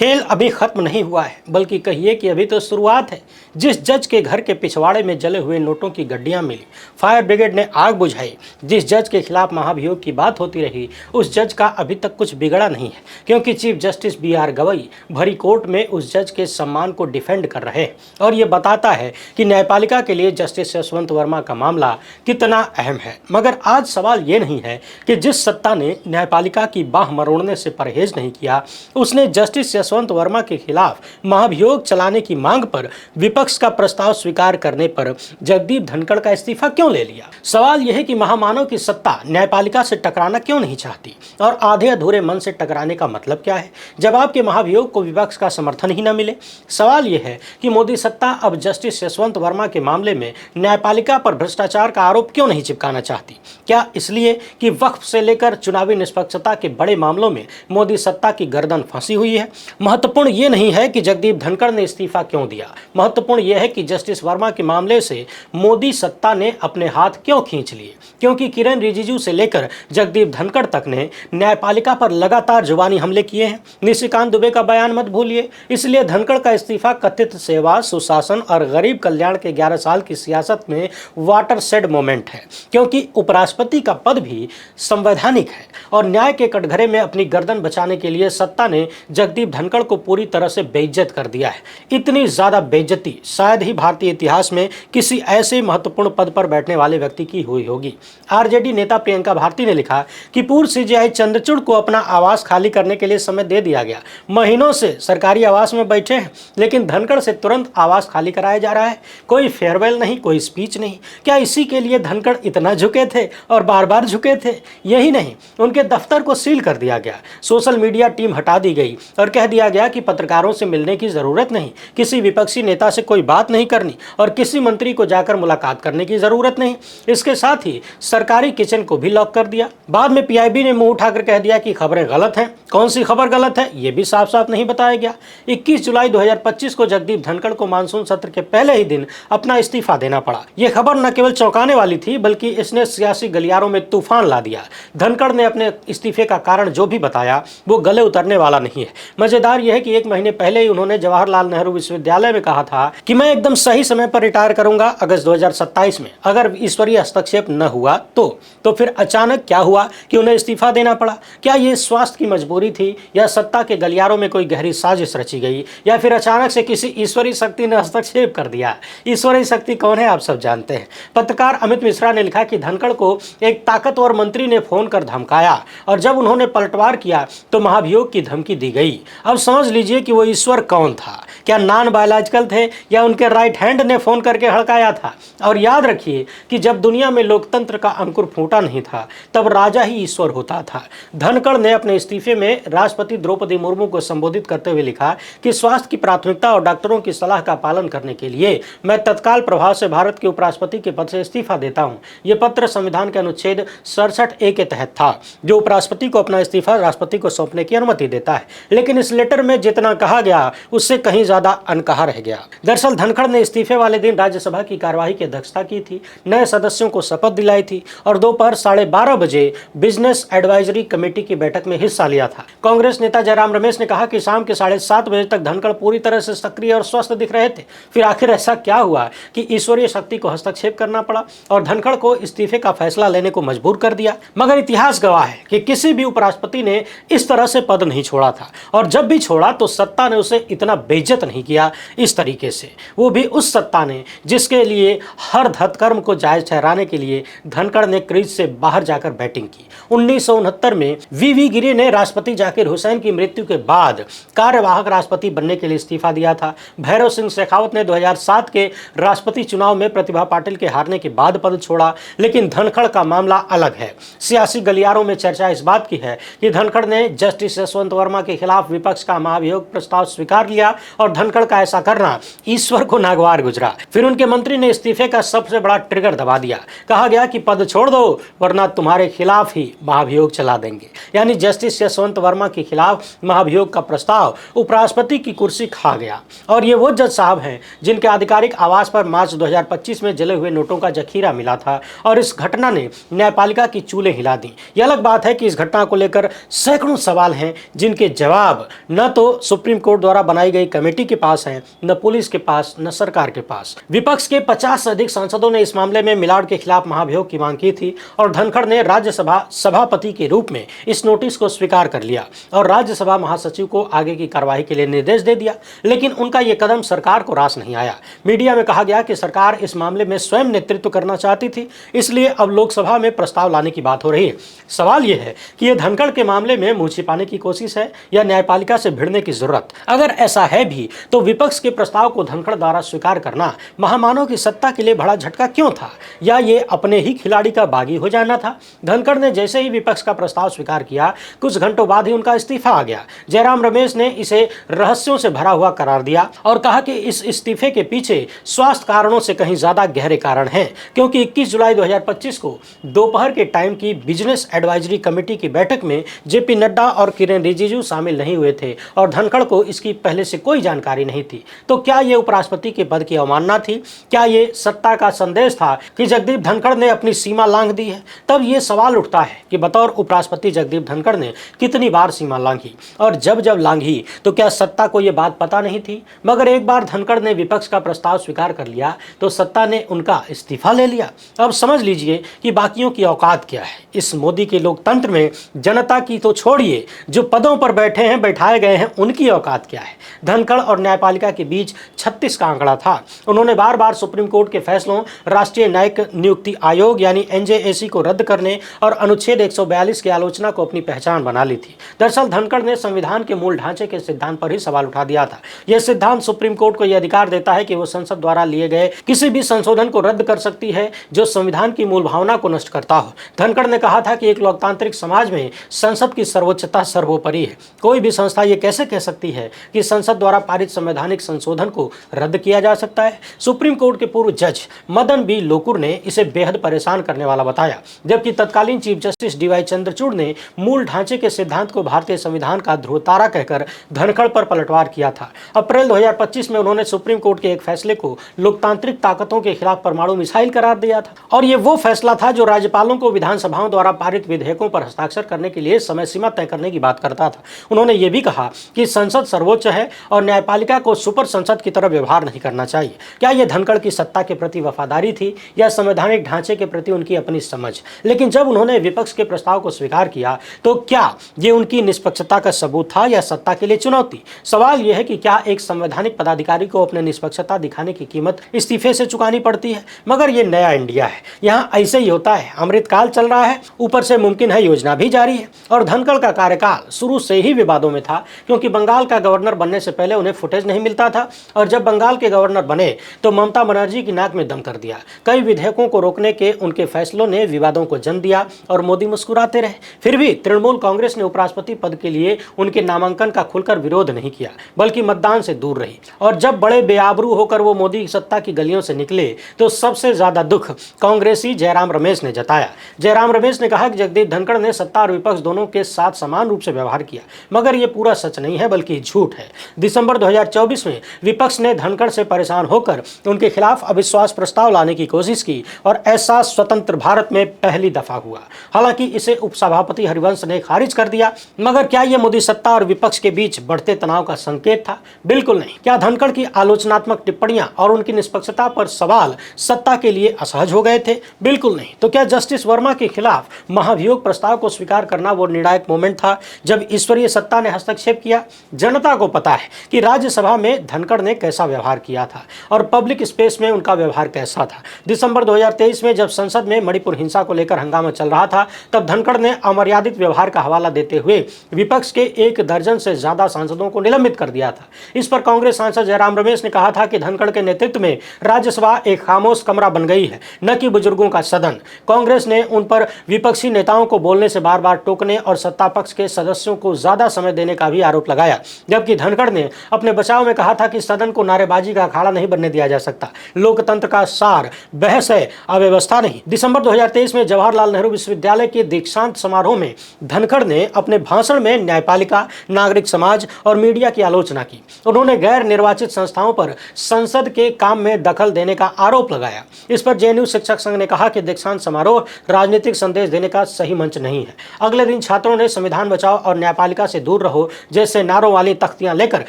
खेल अभी खत्म नहीं हुआ है, बल्कि कहिए कि अभी तो शुरुआत है। जिस जज के घर के पिछवाड़े में जले हुए नोटों की गड्डियां मिली, फायर ब्रिगेड ने आग बुझाई, जिस जज के खिलाफ महाभियोग की बात होती रही, उस जज का अभी तक कुछ बिगड़ा नहीं है, क्योंकि चीफ जस्टिस BR गवई भरी कोर्ट में उस जज के सम्मान को डिफेंड कर रहे हैं। और ये बताता है कि न्यायपालिका के लिए जस्टिस यशवंत वर्मा का मामला कितना अहम है। मगर आज सवाल ये नहीं है कि जिस सत्ता ने न्यायपालिका की बाह मरोड़ने से परहेज नहीं किया, उसने जस्टिस यशवंत वर्मा के खिलाफ महाभियोग चलाने की मांग पर विपक्ष का प्रस्ताव स्वीकार करने पर जगदीप धनखड़ का इस्तीफा क्यों ले लिया। सवाल यह है कि महामानव की सत्ता न्यायपालिका से टकराना क्यों नहीं चाहती, और आधे अधूरे मन से टकराने का मतलब क्या है जब आपके महाभियोग को विपक्ष का समर्थन ही न मिले। सवाल यह है कि मोदी सत्ता अब जस्टिस यशवंत वर्मा के मामले में न्यायपालिका पर भ्रष्टाचार का आरोप क्यों नहीं चिपकाना चाहती। क्या इसलिए कि वक्फ से लेकर चुनावी निष्पक्षता के बड़े मामलों में मोदी सत्ता की गर्दन फंसी हुई है। महत्वपूर्ण ये नहीं है कि जगदीप धनखड़ ने इस्तीफा क्यों दिया, महत्वपूर्ण यह है कि जस्टिस वर्मा के मामले से मोदी सत्ता ने अपने हाथ क्यों खींच लिए। क्योंकि किरण रिजिजू से लेकर जगदीप धनखड़ तक ने न्यायपालिका पर लगातार जुबानी हमले किए हैं। निशिकांत दुबे का बयान मत भूलिए। इसलिए धनखड़ का इस्तीफा कथित सेवा, सुशासन और गरीब कल्याण के 11 साल की सियासत में वाटरशेड मोमेंट है, क्योंकि उपराष्ट्रपति का पद भी संवैधानिक है और न्याय के कटघरे में अपनी गर्दन बचाने के लिए सत्ता ने जगदीप धनखड़ को पूरी तरह से बेइज्जत कर दिया है। इतनी ज्यादा बेइज्जती शायद ही भारतीय इतिहास में किसी ऐसे महत्वपूर्ण पद पर बैठने वाले व्यक्ति की हुई होगी। RJD नेता प्रियंका भारती ने लिखा कि पूर्व CJI चंद्रचूड़ को अपना आवास खाली करने के लिए समय दे दिया गया। महीनों से सरकारी आवास में बैठे हैं, लेकिन धनखड़ से तुरंत आवास खाली कराया जा रहा है। कोई फेयरवेल नहीं, कोई स्पीच नहीं। क्या इसी के लिए धनखड़ इतना झुके थे और बार बार झुके थे? यही नहीं, उनके दफ्तर को सील कर दिया गया, सोशल मीडिया टीम हटा दी गई और कह दिया गया कि पत्रकारों से मिलने की जरूरत नहीं, किसी विपक्षी नेता से कोई बात नहीं करनी और किसी मंत्री को जाकर मुलाकात करने की जरूरत नहीं। इसके साथ ही सरकारी किचन को भी लॉक कर दिया। बाद में PIB ने मुंह उठाकर कह दिया कि खबरें गलत हैं। कौन सी खबर गलत है ये भी साफ साफ नहीं बताया गया। 21 जुलाई 2025 को जगदीप धनखड़ को मानसून सत्र के पहले ही दिन अपना इस्तीफा देना पड़ा। यह खबर न केवल चौंकाने वाली थी, बल्कि इसने सियासी गलियारों में तूफान ला दिया। धनखड़ ने अपने इस्तीफे का कारण जो भी बताया वो गले उतरने वाला नहीं है। मजेदार यह है कि 1 महीने पहले ही उन्होंने जवाहरलाल नेहरू विश्वविद्यालय में कहा था कि मैं एकदम सही समय पर रिटायर करूंगा, अगस्त 2027 में। अगर ईश्वरीय हस्तक्षेप न हुआ तो फिर अचानक क्या हुआ कि उन्हें इस्तीफा देना पड़ा। क्या ये स्वास्थ्य की मजबूरी थी, या सत्ता के गलियारों में कोई गहरी साजिश रची गई, या फिर अचानक से किसी ईश्वरीय शक्ति ने हस्तक्षेप कर दिया। ईश्वरीय शक्ति कौन है आप सब जानते हैं। पत्रकार अमित मिश्रा ने लिखा कि धनखड़ को एक ताकतवर मंत्री ने फोन कर धमकाया और जब उन्होंने पलटवार किया तो महाभियोग की धमकी दी गई। अब समझ लीजिए कि वो ईश्वर कौन था। क्या नॉन बायोलॉजिकल थे, या उनके राइट हैंड ने फोन करके हड़काया था। और याद रखिए कि जब दुनिया में लोकतंत्र का अंकुर फूटा नहीं था, तब राजा ही ईश्वर होता था। धनखड़ ने अपने इस्तीफे में राष्ट्रपति द्रौपदी मुर्मू को संबोधित करते हुए लिखा कि स्वास्थ्य की प्राथमिकता और डॉक्टरों की सलाह का पालन करने के लिए मैं तत्काल प्रभाव से भारत के उपराष्ट्रपति के पद से इस्तीफा देता हूं। यह पत्र संविधान के अनुच्छेद 67A के तहत था, जो उपराष्ट्रपति को अपना इस्तीफा राष्ट्रपति को सौंपने की अनुमति देता है। लेकिन इस लेटर में जितना कहा गया उससे कहीं ज्यादा अनकहा रह गया। दरअसल धनखड़ ने इस्तीफे वाले दिन राज्यसभा की कार्यवाही की अध्यक्षता की थी, नए सदस्यों को शपथ दिलाई थी और दोपहर 12:30 बजे बिजनेस एडवाइजरी कमेटी की बैठक में हिस्सा लिया था। कांग्रेस नेता जयराम रमेश ने कहा कि शाम के 7:30 बजे तक धनखड़ पूरी तरह से सक्रिय और स्वस्थ दिख रहे थे। फिर आखिर ऐसा क्या हुआ कि ईश्वरीय शक्ति को हस्तक्षेप करना पड़ा और धनखड़ को इस्तीफे का फैसला लेने को मजबूर कर दिया। मगर इतिहास गवाह है कि किसी भी उपराष्ट्रपति ने इस तरह से पद नहीं छोड़ा था, और जब भी छोड़ा तो सत्ता ने उसे इतना बेइज्जत नहीं किया इस तरीके से। वो भी उस सत्ता ने जिसके लिए हर धत्कर्म को जायज ठहराने के लिए धनखड़ ने क्रीज से बाहर जाकर बैटिंग की। 1969 में VV गिरी ने राष्ट्रपति जाकिर हुसैन की मृत्यु के बाद कार्यवाहक राष्ट्रपति बनने के लिए इस्तीफा दिया था। भैरव सिंह शेखावत ने 2007 के राष्ट्रपति चुनाव में प्रतिभा पाटिल के हारने के बाद पद छोड़ा। लेकिन धनखड़ का मामला अलग है। सियासी गलियारों में चर्चा इस बात की है कि धनखड़ ने जस्टिस यशवंत वर्मा के खिलाफ विपक्ष का महाभियोग प्रस्ताव स्वीकार लिया और और धनखड़ का ऐसा करना ईश्वर को नागवार गुजरा। फिर उनके मंत्री ने इस्तीफे का सबसे बड़ा ट्रिगर दबा दिया। कहा गया कि पद छोड़ दो वरना तुम्हारे खिलाफ ही महाभियोग चला देंगे। यानी जस्टिस यशवंत वर्मा के खिलाफ महाभियोग का प्रस्ताव उपराष्ट्रपति की कुर्सी खा गया। और ये वो जज साहब हैं जिनके आधिकारिक आवास पर मार्च 2025 में जले हुए नोटों का जखीरा मिला था और इस घटना ने न्यायपालिका की चूल्हे हिला दी। यह अलग बात है कि इस घटना को लेकर सैकड़ों सवाल हैं जिनके जवाब न तो सुप्रीम कोर्ट द्वारा बनाई गई कमेटी के पास हैं, न पुलिस के पास, न सरकार के पास। विपक्ष के 50 से अधिक सांसदों ने इस मामले में मिलावट के खिलाफ महाभियोग की मांग की थी और धनखड़ ने राज्यसभा सभापति के रूप में इस नोटिस को स्वीकार कर लिया और राज्यसभा महासचिव को आगे की कार्यवाही के लिए निर्देश दे दिया। लेकिन उनका यह कदम सरकार को रास नहीं आया। मीडिया में कहा गया कि सरकार इस मामले में स्वयं नेतृत्व करना चाहती थी, इसलिए अब लोकसभा में प्रस्ताव लाने की बात हो रही है। सवाल यह है कि यह धनखड़ के मामले में मुंह छिपाने की कोशिश है या न्यायपालिका से भिड़ने की जरूरत। अगर ऐसा है भी तो विपक्ष के प्रस्ताव को धनखड़ द्वारा स्वीकार करना महामानव की सत्ता के लिए बड़ा झटका क्यों था, या ये अपने ही खिलाड़ी का बागी हो जाना था। धनखड़ ने जैसे ही विपक्ष का प्रस्ताव स्वीकार किया, कुछ घंटों बाद ही उनका इस्तीफा आ गया। जयराम रमेश ने इसे रहस्यों से भरा हुआ करार दिया और कहा कि इस इस्तीफे के पीछे स्वास्थ्य कारणों से कहीं ज्यादा गहरे कारण हैं, क्योंकि 21 जुलाई 2025 को दोपहर के टाइम की बिजनेस एडवाइजरी कमेटी की बैठक में जेपी नड्डा और किरेन रिजिजू शामिल नहीं हुए थे और धनखड़ को इसकी पहले से कोई जानकारी नहीं थी। तो क्या ये उपराष्ट्रपति के पद की अवमानना थी? क्या ये सत्ता का संदेश था कि जगदीप धनखड़ ने अपनी सीमा लांघ दी है? तब ये सवाल उठता है कि बतौर उपराष्ट्रपति जगदीप धनखड़ ने कितनी बार सीमा लांघी और जब जब लांघी तो क्या सत्ता को यह बात पता नहीं थी? मगर एक बार धनखड़ ने विपक्ष का प्रस्ताव स्वीकार कर लिया तो सत्ता ने उनका इस्तीफा ले लिया। अब समझ लीजिए कि बाकियों की औकात क्या है। इस मोदी के लोकतंत्र में जनता की तो छोड़िए, जो पदों पर बैठे हैं, बैठाए गए हैं, उनकी औकात क्या है। धनखड़ और न्यायपालिका के बीच 36 का आंकड़ा था। उन्होंने बार बार सुप्रीम कोर्ट के फैसलों, राष्ट्रीय न्यायिक नियुक्ति आयोग यानी एनजेएसी को रद्द करने और अनुच्छेद 142 की आलोचना को अपनी पहचान बना ली थी। दरअसल धनखड़ ने संविधान के मूल ढांचे के सिद्धांत पर ही सवाल उठा दिया था। यह सिद्धांत सुप्रीम कोर्ट को यह अधिकार देता है कि वो संसद द्वारा लिए गए किसी भी संशोधन को रद्द कर सकती है जो संविधान की मूल भावना को नष्ट करता हो। धनखड़ ने कहा था कि एक लोकतांत्रिक समाज में संसद की सर्वोच्चता सर्वोपरि है। कोई भी संस्था ये कैसे कह सकती है कि संसद द्वारा पारित संवैधानिक संशोधन को रद्द किया जा सकता है। सुप्रीम कोर्ट के पूर्व जज मदन बी लोकुर ने इसे बेहद परेशान करने वाला बताया, जबकि तत्कालीन चीफ जस्टिस डीवाई चंद्रचूड़ ने मूल ढांचे के सिद्धांत को भारतीय संविधान का ध्रुवतारा कहकर धनखड़ पर पलटवार किया था। अप्रैल 2025 में उन्होंने सुप्रीम कोर्ट के एक फैसले को लोकतांत्रिक ताकतों के खिलाफ परमाणु मिसाइल करार दिया था और ये वो फैसला था जो राज्यपालों को विधानसभाओं द्वारा पारित विधेयकों पर हस्ताक्षर करने के लिए समय सीमा तय करने की बात करता था। उन्होंने ये भी कहा कि संसद सर्वोच्च है और न्यायपालिका को सुपर संसद की तरह व्यवहार नहीं करना चाहिए। क्या यह धनखड़ की सत्ता के प्रति वफादारी थी या संवैधानिक ढांचे के प्रति उनकी अपनी समझ? लेकिन जब उन्होंने विपक्ष के प्रस्ताव को स्वीकार किया तो क्या ये उनकी निष्पक्षता का सबूत था या सत्ता के लिए चुनौती? सवाल यह है कि क्या एक संवैधानिक पदाधिकारी को अपने निष्पक्षता दिखाने की कीमत इस्तीफे से चुकानी पड़ती है? मगर ये नया इंडिया है, यहाँ ऐसे ही होता है। अमृतकाल चल रहा है, ऊपर से मुमकिन है योजना भी जारी है। और धनखड़ का कार्यकाल शुरू से ही विवादों में था, क्योंकि बंगाल का गवर्नर बनने से पहले उन्हें फुटेज नहीं मिलता था और जब बंगाल के गवर्नर बने तो ममता बनर्जी की नाक में दम कर दिया। कई विधेयकों को रोकने के उनके फैसलों ने विवादों को जन्म दिया और मोदी मुस्कुराते रहे। फिर भी तृणमूल कांग्रेस ने उपराष्ट्रपति पद के लिए उनके नामांकन का खुलकर विरोध नहीं किया, बल्कि मतदान से दूर रही। और जब बड़े बेआबरू होकर वो मोदी सत्ता की गलियों से निकले तो सबसे ज्यादा दुख कांग्रेसी जयराम रमेश ने जताया। जयराम रमेश ने कहा कि जगदीप धनखड़ ने सत्ता और विपक्ष दोनों के साथ समान रूप से व्यवहार किया, मगर ये पूरा सच नहीं है बल्कि झूठ है। दिसंबर 2024 में विपक्ष ने धनखड़ से परेशान होकर उनके खिलाफ अविश्वास प्रस्ताव लाने की कोशिश की और ऐसा स्वतंत्र भारत में पहली दफा हुआ। हालांकि इसे उपसभापति हरिवंश ने खारिज कर दिया। मगर क्या यह मोदी सत्ता और विपक्ष के बीच बढ़ते तनाव का संकेत था? बिल्कुल नहीं। क्या धनखड़ की आलोचनात्मक टिप्पणियां और उनकी निष्पक्षता पर सवाल सत्ता के लिए असहज हो गए थे? बिल्कुल नहीं। तो क्या जस्टिस वर्मा के खिलाफ महाभियोग प्रस्ताव को स्वीकार करना वो निर्णायक मोमेंट था जब ईश्वरीय सत्ता ने हस्तक्षेप किया? जनता को पता है कि राज्यसभा में धनखड़ ने कैसा व्यवहार किया था और पब्लिक स्पेस में उनका व्यवहार कैसा था। दिसंबर 2023 में जब संसद में मणिपुर हिंसा को लेकर हंगामा चल रहा था, तब धनखड़ ने अमर्यादित व्यवहार का हवाला देते हुए विपक्ष के 1 दर्जन से ज्यादा सांसदों को निलंबित कर दिया था। इस पर कांग्रेस सांसद जयराम रमेश ने कहा था कि धनखड़ के नेतृत्व में राज्यसभा एक खामोश कमरा बन गई है, न कि बुजुर्गों का सदन। कांग्रेस ने उन पर विपक्षी नेताओं को बोलने से बार बार टोकने और सत्ता पक्ष के सदस्यों को ज्यादा समय देने का भी आरोप लगाया, जबकि धनखड़ ने अपने बचाव में कहा था कि सदन को नारेबाजी का अखाड़ा नहीं बनने दिया जा सकता। लोकतंत्र का सार बहस है, अव्यवस्था नहीं। दिसंबर 2023 में जवाहरलाल नेहरू विश्वविद्यालय के दीक्षांत समारोह में धनखड़ ने अपने भाषण में न्यायपालिका, नागरिक समाज और मीडिया की आलोचना की। उन्होंने गैर निर्वाचित संस्थाओं पर संसद के काम में दखल देने का आरोप लगाया। इस पर जेएनयू शिक्षक संघ ने कहा कि दीक्षांत समारोह राजनीतिक संदेश देने का सही मंच नहीं है। अगले दिन छात्रों ने संविधान बचाओ और न्यायपालिका से दूर रहो जैसे नारों वाली तख्तियां लेकर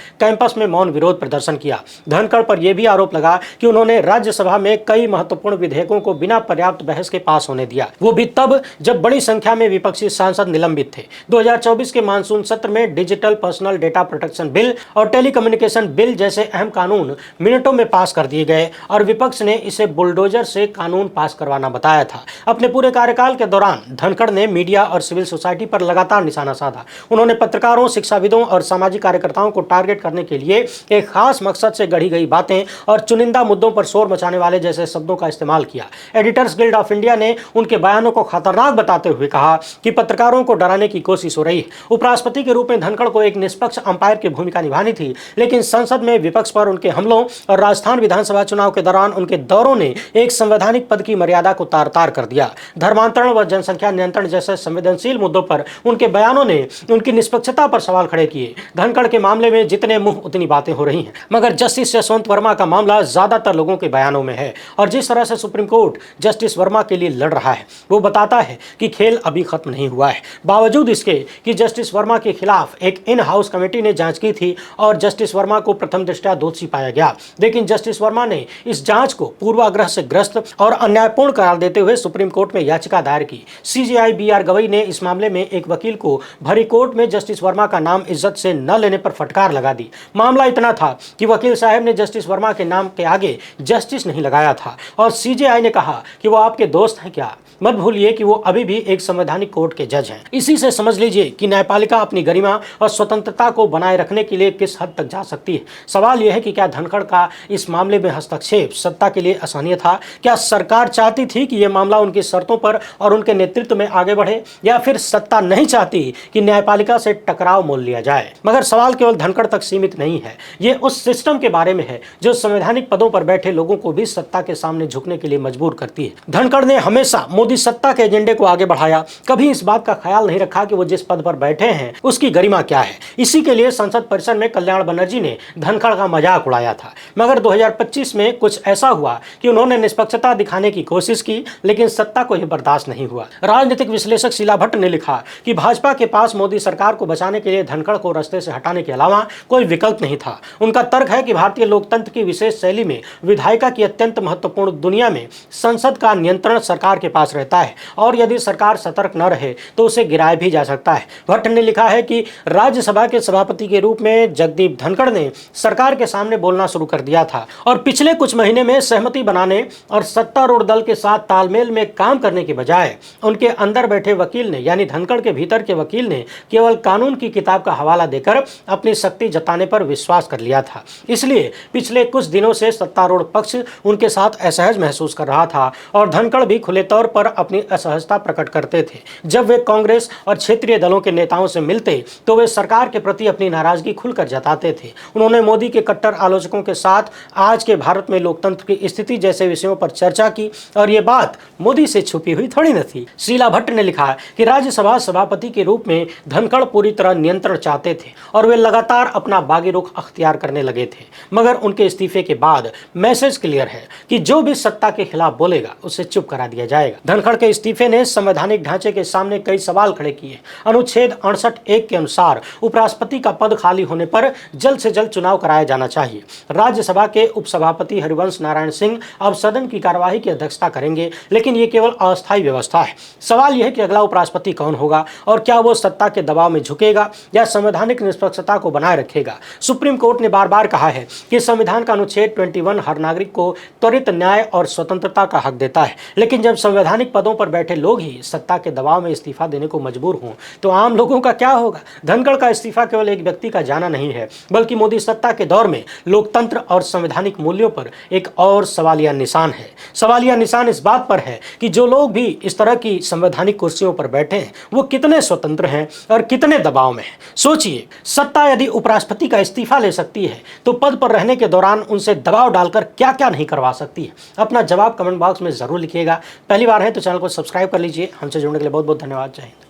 कैंपस में मौन विरोध प्रदर्शन किया। धनखड़ पर यह भी आरोप लगा कि उन्होंने राज्यसभा में कई महत्वपूर्ण विधेयकों को बिना पर्याप्त बहस के पास होने दिया, वो भी तब जब बड़ी संख्या में विपक्षी सांसद निलंबित थे। 2024 के मानसून सत्र में digital personal data protection bill और टेलीकम्युनिकेशन बिल जैसे अहम कानून मिनटों में पास कर दिए गए और विपक्ष ने इसे बुलडोजर से कानून पास करवाना बताया था। अपने पूरे कार्यकाल के दौरान धनखड़ ने मीडिया और सिविल सोसाइटी पर लगातार निशाना साधा। उन्होंने पत्रकारों, शिक्षाविदों और सामाजिक कार्यकर्ताओं को टारगेट करने के लिए एक खास मकसद से गढ़ी गई बातें और चुनिंदा मुद्दों पर शोर मचाने वाले जैसे शब्दों का इस्तेमाल किया। एडिटर्स गिल्ड ऑफ इंडिया ने उनके बयानों को खतरनाक बताते हुए कहा कि पत्रकारों को डराने की कोशिश हो रही है। उपराष्ट्रपति के रूप में धनखड़ को एक निष्पक्ष अंपायर की भूमिका निभानी थी, लेकिन संसद में विपक्ष पर उनके हमलों और राजस्थान विधानसभा चुनाव के दौरान उनके दौरों ने एक संवैधानिक पद की मर्यादा को तार तार कर दिया। धर्मांतरण व जनसंख्या नियंत्रण जैसे संवेदनशील मुद्दों पर उनके बयानों ने उनकी निष्पक्षता पर सवाल खड़े किए। धनखड़ के मामले में जितने मुंह उतनी बातें हो रही हैं, मगर जस्टिस यशवंत वर्मा का मामला ज्यादातर लोगों के बयानों में है। और जिस तरह से सुप्रीम कोर्ट जस्टिस वर्मा के लिए लड़ रहा है, वो बताता है कि खेल अभी खत्म नहीं हुआ है। बावजूद इसके कि जस्टिस वर्मा के खिलाफ एक इन हाउस कमेटी ने जांच की थी और जस्टिस वर्मा को प्रथम दृष्टया दोषी पाया गया, लेकिन जस्टिस वर्मा ने इस जांच को पूर्वाग्रह से ग्रस्त और अन्यायपूर्ण करार देते हुए सुप्रीम कोर्ट में याचिका दायर की। सीजेआई बीआर गवई ने इस मामले में एक वकील को भरी कोर्ट में जस्टिस वर्मा का नाम इज्जत से न लेने पर फटकार लगा दी। मामला इतना था कि वकील साहब ने जस्टिस वर्मा के नाम के आगे जस्टिस नहीं लगाया था और सीजेआई ने कहा कि वो आपके दोस्त हैं क्या? मत भूलिए कि वो अभी भी एक संवैधानिक कोर्ट के जज हैं। इसी से समझ लीजिए कि न्यायपालिका अपनी गरिमा और स्वतंत्रता को बनाए रखने के लिए किस हद तक जा सकती है। सवाल यह है कि क्या धनखड़ का इस मामले में हस्तक्षेप सत्ता के लिए असहनीय था? क्या सरकार चाहती थी कि यह मामला उनकी शर्तों पर और उनके नेतृत्व में आगे बढ़े, या फिर सत्ता नहीं चाहती कि न्यायपालिका से टकराव मोल लिया जाए? मगर सवाल केवल धनखड़ तक सीमित नहीं है, ये उस सिस्टम के बारे में है जो संवैधानिक पदों पर बैठे लोगों को भी सत्ता के सामने झुकने के लिए मजबूर करती है। धनखड़ ने हमेशा मोदी सत्ता के एजेंडे को आगे बढ़ाया, कभी इस बात का ख्याल नहीं रखा कि वो जिस पद पर बैठे हैं उसकी गरिमा क्या है। इसी के लिए संसद परिसर में कल्याण बनर्जी ने धनखड़ का मजाक उड़ाया था। मगर 2025 में कुछ ऐसा हुआ कि उन्होंने निष्पक्षता दिखाने की कोशिश की, लेकिन सत्ता को यह बर्दाश्त नहीं हुआ। राजनीतिक विश्लेषक शीला भट्ट ने लिखा कि भाजपा के पास मोदी सरकार को बचाने के लिए धनखड़ को रास्ते से हटाने के अलावा कोई विकल्प नहीं था। उनका तर्क है कि भारतीय लोकतंत्र की विशेष शैली में विधायिका की अत्यंत महत्वपूर्ण दुनिया में संसद का नियंत्रण सरकार के पास रहता है और यदि सरकार सतर्क न रहे तो उसे गिराया भी जा सकता है। भट्ट ने लिखा है कि राज्यसभा के सभापति के रूप में जगदीप धनखड़ ने सरकार के सामने बोलना शुरू कर दिया था और पिछले कुछ महीने में सहमति बनाने और सत्तारूढ़ दल के साथ तालमेल में काम करने के बजाय उनके अंदर बैठे वकील ने, यानी धनखड़ के भीतर के वकील ने, केवल कानून की किताब का हवाला देकर अपनी शक्ति जताने पर विश्वास कर लिया था। इसलिए पिछले कुछ दिनों से सत्तारूढ़ पक्ष उनके साथ असहज महसूस कर रहा था और धनखड़ भी खुले तौर पर अपनी असहजता प्रकट करते थे। जब वे कांग्रेस और क्षेत्रीय दलों के नेताओं से मिलते तो वे सरकार के प्रति अपनी नाराजगी खुलकर जताते थे। उन्होंने मोदी के कट्टर आलोचकों के साथ आज के भारत में लोकतंत्र की स्थिति जैसे विषयों पर चर्चा की और ये बात मोदी से छुपी हुई थोड़ी न थी। शीला भट्ट ने लिखा कि राज्यसभा सभापति के रूप में धनखड़ पूरी तरह नियंत्रण चाहते थे और वे लगातार अपना बागी रुख अख्तियार करने लगे थे। मगर उनके इस्तीफे के बाद मैसेज क्लियर है कि जो भी सत्ता के खिलाफ बोलेगा उसे चुप करा दिया जाएगा। धनखड़ के इस्तीफे ने संवैधानिक ढांचे के सामने कई सवाल खड़े किए। अनुच्छेद 68(1) के अनुसार उपराष्ट्रपति का पद खाली होने पर जल्द से जल्द चुनाव कराया जाना चाहिए। राज्यसभा के उपसभापति हरिवंश नारायण सिंह अब सदन की कार्यवाही की अध्यक्षता करेंगे, लेकिन ये केवल अस्थायी व्यवस्था है। सवाल यह है कि अगला उपराष्ट्रपति कौन होगा और क्या वो सत्ता के दबाव में झुकेगा या संवैधानिक निष्पक्षता को बनाए रखेगा। सुप्रीम कोर्ट ने बार बार कहा है कि संविधान का अनुच्छेद 21 हर नागरिक को त्वरित न्याय और स्वतंत्रता का हक देता है, लेकिन जब संवैधानिक संवैधानिक पदों पर बैठे लोग ही सत्ता के दबाव में इस्तीफा देने को मजबूर हों तो आम लोगों का क्या होगा। धनखड़ का इस्तीफा केवल एक व्यक्ति का जाना नहीं है, बल्कि मोदी सत्ता के दौर में लोकतंत्र और संवैधानिक मूल्यों पर एक और सवालिया निशान है। सवालिया निशान इस बात पर है कि जो लोग भी इस तरह की संवैधानिक कुर्सियों पर बैठे हैं वो कितने स्वतंत्र हैं और कितने दबाव में हैं। सोचिए, सत्ता यदि उपराष्ट्रपति का इस्तीफा ले सकती है तो पद पर रहने के दौरान उनसे दबाव डालकर क्या क्या नहीं करवा सकती है। अपना जवाब कमेंट बॉक्स में जरूर लिखिएगा। पहली बार है तो चैनल को सब्सक्राइब कर लीजिए। हमसे जुड़ने के लिए बहुत बहुत धन्यवाद। जय हिंद।